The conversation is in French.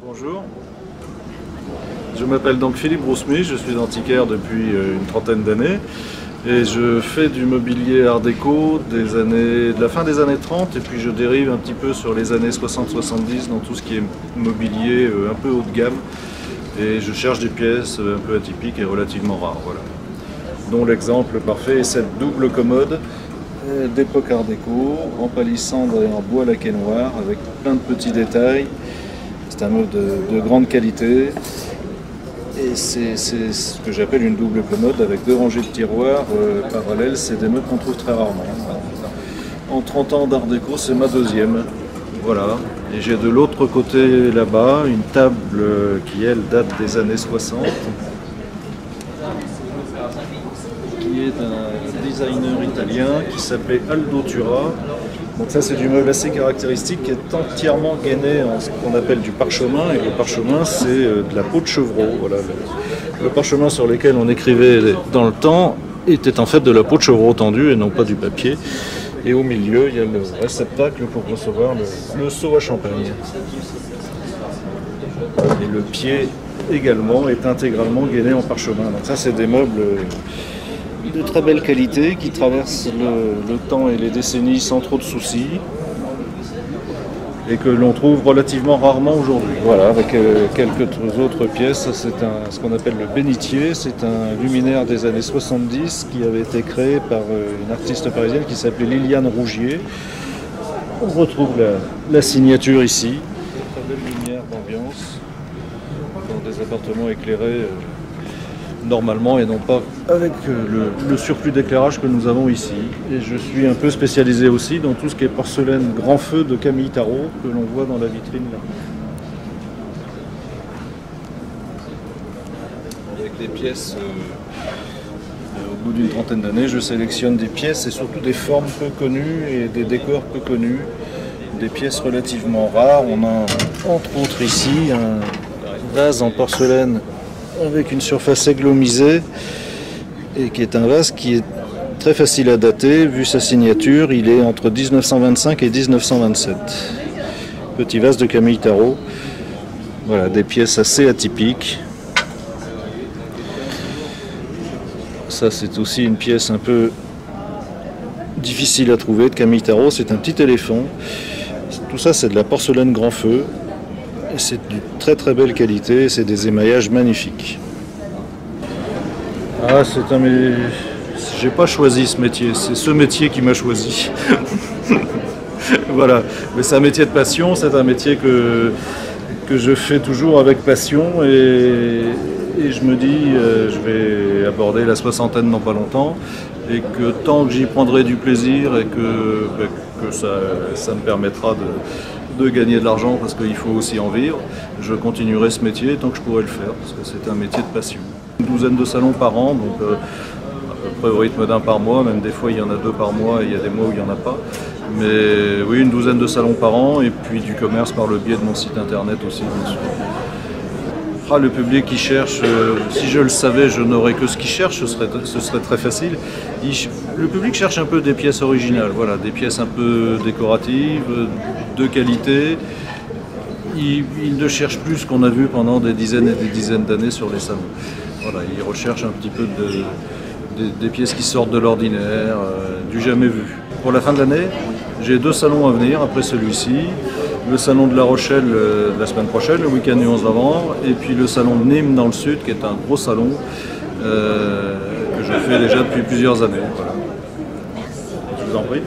Bonjour, je m'appelle donc Philippe Brousmy, je suis antiquaire depuis une trentaine d'années et je fais du mobilier art déco de la fin des années 30 et puis je dérive un petit peu sur les années 60-70 dans tout ce qui est mobilier un peu haut de gamme et je cherche des pièces un peu atypiques et relativement rares, voilà. Dont l'exemple parfait est cette double commode d'époque art déco en palissandre et en bois laqué noir avec plein de petits détails. C'est un meuble de grande qualité et c'est ce que j'appelle une double commode avec deux rangées de tiroirs parallèles. C'est des meubles qu'on trouve très rarement. En 30 ans d'art déco, c'est ma deuxième. Voilà. Et j'ai de l'autre côté là-bas une table qui, elle, date des années 60, qui est d'un designer italien qui s'appelait Aldo Tura. Donc ça, c'est du meuble assez caractéristique qui est entièrement gainé en ce qu'on appelle du parchemin. Et le parchemin, c'est de la peau de chevreau. Voilà. Le parchemin sur lequel on écrivait dans le temps était en fait de la peau de chevreau tendue et non pas du papier. Et au milieu, il y a le réceptacle pour recevoir le seau à champagne. Et le pied également est intégralement gainé en parchemin. Donc ça, c'est des meubles de très belle qualité qui traversent le temps et les décennies sans trop de soucis et que l'on trouve relativement rarement aujourd'hui. Voilà, avec quelques autres pièces. C'est ce qu'on appelle le bénitier. C'est un luminaire des années 70 qui avait été créé par une artiste parisienne qui s'appelait Liliane Rougier. On retrouve la signature ici. Très belle lumière d'ambiance dans des appartements éclairés normalement et non pas avec le surplus d'éclairage que nous avons ici. Et je suis un peu spécialisé aussi dans tout ce qui est porcelaine grand feu de Camille Tarot que l'on voit dans la vitrine là. Avec des pièces au bout d'une trentaine d'années, je sélectionne des pièces et surtout des formes peu connues et des décors peu connus, des pièces relativement rares. On a entre autres ici un vase en porcelaine avec une surface églomisée et qui est un vase qui est très facile à dater. Vu sa signature, il est entre 1925 et 1927. Petit vase de Camille Tarot. Voilà, des pièces assez atypiques. Ça, c'est aussi une pièce un peu difficile à trouver de Camille Tarot. C'est un petit éléphant. Tout ça, c'est de la porcelaine grand feu. C'est de très très belle qualité, c'est des émaillages magnifiques. Ah, j'ai pas choisi ce métier, c'est ce métier qui m'a choisi. Voilà, mais c'est un métier de passion, c'est un métier que je fais toujours avec passion et je me dis, je vais aborder la soixantaine dans pas longtemps et que tant que j'y prendrai du plaisir et que ça me permettra de gagner de l'argent parce qu'il faut aussi en vivre, je continuerai ce métier tant que je pourrai le faire parce que c'est un métier de passion. Une douzaine de salons par an, donc à peu près au rythme d'un par mois, même des fois il y en a deux par mois et il y a des mois où il n'y en a pas. Mais oui, une douzaine de salons par an et puis du commerce par le biais de mon site internet aussi, bien sûr. Ah, le public qui cherche, si je le savais, je n'aurais que ce qu'il cherche, ce serait très facile. Le public cherche un peu des pièces originales, voilà, des pièces un peu décoratives, de qualité. Il ne cherche plus ce qu'on a vu pendant des dizaines et des dizaines d'années sur les salons. Voilà, il recherche un petit peu des pièces qui sortent de l'ordinaire, du jamais vu. Pour la fin de l'année, j'ai deux salons à venir après celui-ci. Le salon de La Rochelle la semaine prochaine, le week-end du 11 novembre, et puis le salon de Nîmes dans le sud, qui est un gros salon que je fais déjà depuis plusieurs années. Voilà. Je vous en prie.